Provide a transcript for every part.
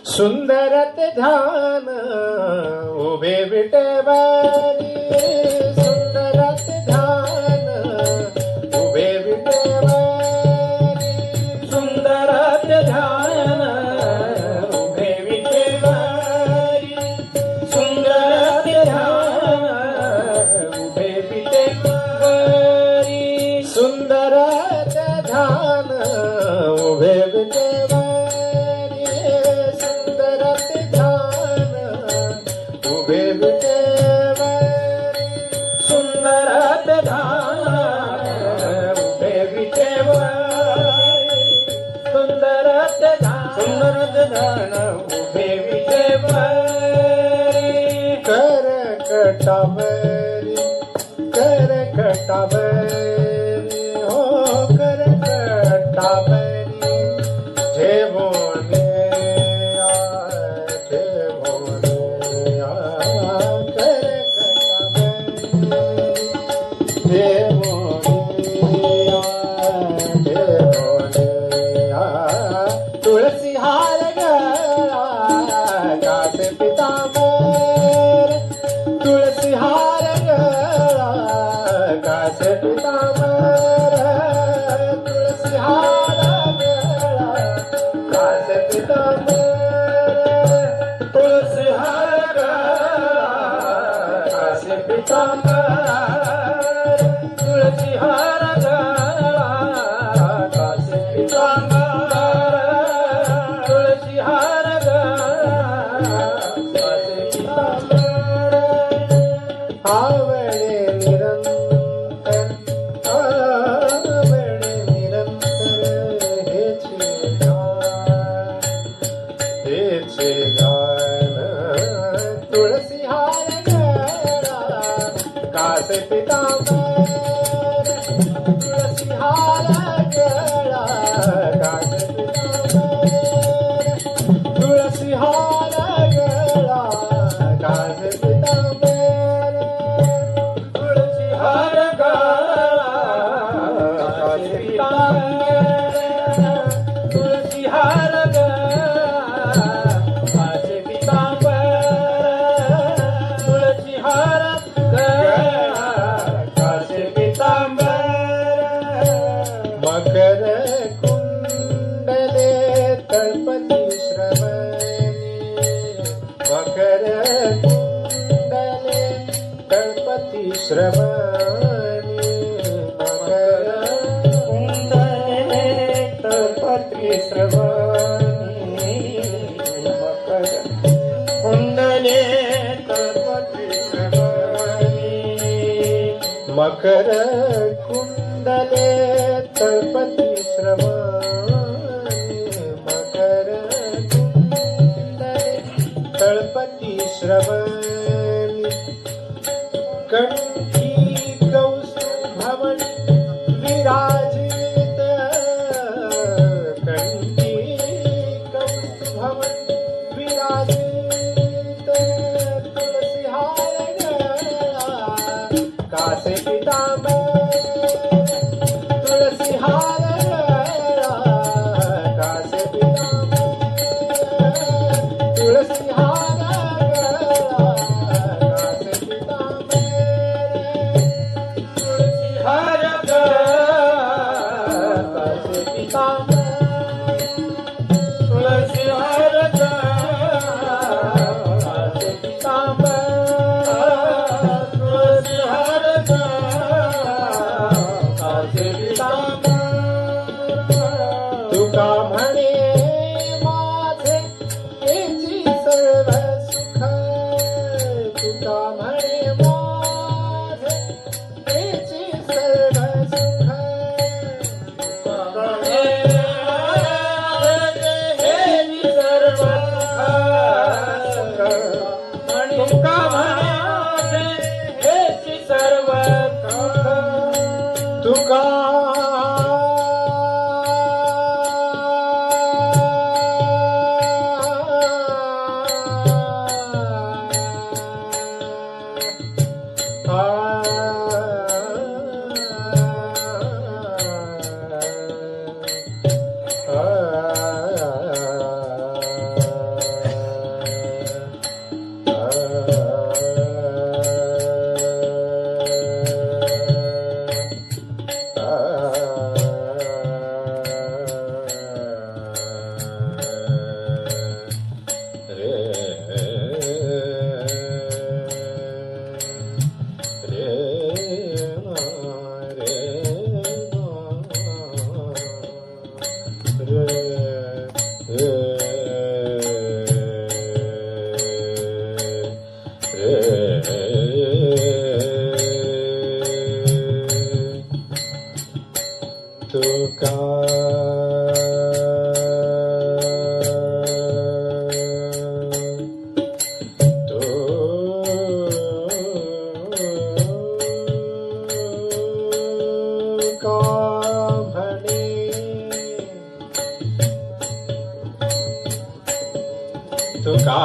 सुंदरत ध्यान उभे विटेवारी, सुंदरत ध्यान उभे विटेवारी, सुंदरत ध्यान उभे विटेवारी, सुंदरत ध्यान उभे विटेवारी, सुंदरत ध्यान उभे विटेवारी, सुंदरत ध्यान उभे विटेवारी, सुंदरत ध्यान उभे विटेवारी, करकटावरी, करकटावरी, हो करकटावरी, जेवोने तुलसी हार गळा कासे पितांबर, तुलसी हार गळा कासे पितांबर, तुलसी हार गळा कासे पितांबर, तुलसी हार गळा कासे पितांबर, तुलसी हार गळा कासे पितांबर, तुलसी हार गळा कासे पितांबर, आवळे निरंतर, आवळे निरंतर हेचे गान, तुळसी हार गळा कासे पितांबर, तुळसी हार गळा कासे पितांबर, तुळसी हार गळा कासे पितांबर, तुळसी हार गळा कासे पितांबर, तुळसी हार गळा कासे पितांबर, तुळसी हार गळा कासे पितांबर, मकर कुंडले तळपती श्रवणी, मकर कुंडले तळपती श्रवणी, मकर कुंडले तळपती श्रवणी, मकर कुंडले तळपती श्रवणी, मकर कुंडले तळपती श्रवणी, मकर कुंडले तळपती श्रवणी, कंठी कौस्तुभमणि विराजित, कंठी कौस्तुभमणि विराजित, तुलसी हार गळा कासे पितांबर, तुलसी हार कासे पितांबर तुळसी हारचा कासे पितांबर तुळसी हारचा कासे पितांबर तुका म्हणे माझे हेची सर्व सुख तुका म्हणे माझे हेची सर्व सुख तुका म्हणे हेची सर्व सुख तुका म्हणे हेची सर्व सुख तुका तुका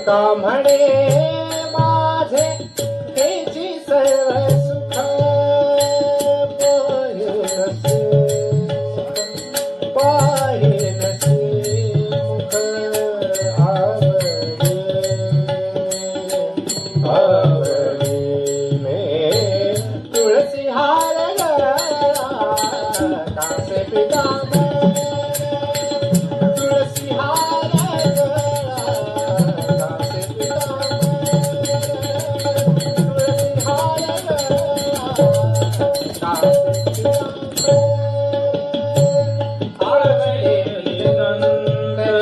तुका म्हणे माझे हेची सर्व सुख पाहिनसे मुख आवडीने तुळसी हार गळा कासे पितांबर तुळसी हार गळा कासे पितांबर तुळसी हार गळा कासे पितांबर आवडे निरंतर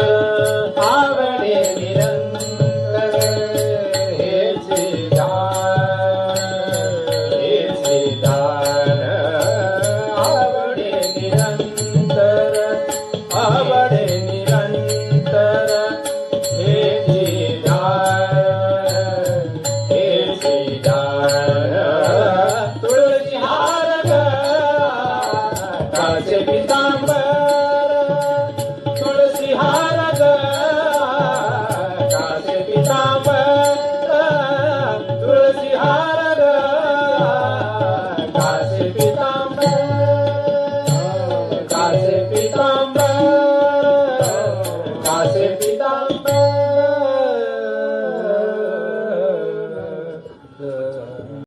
आवडे निरंतर हेचे दान आवडे निरंतर आवडे निरंतर हेचे दान तुळसी हार गळा कासे पितांबर तुळसी हार गळा कासे पितांबर तुळसी हार गळा कासे पितांबर कासे पितांबर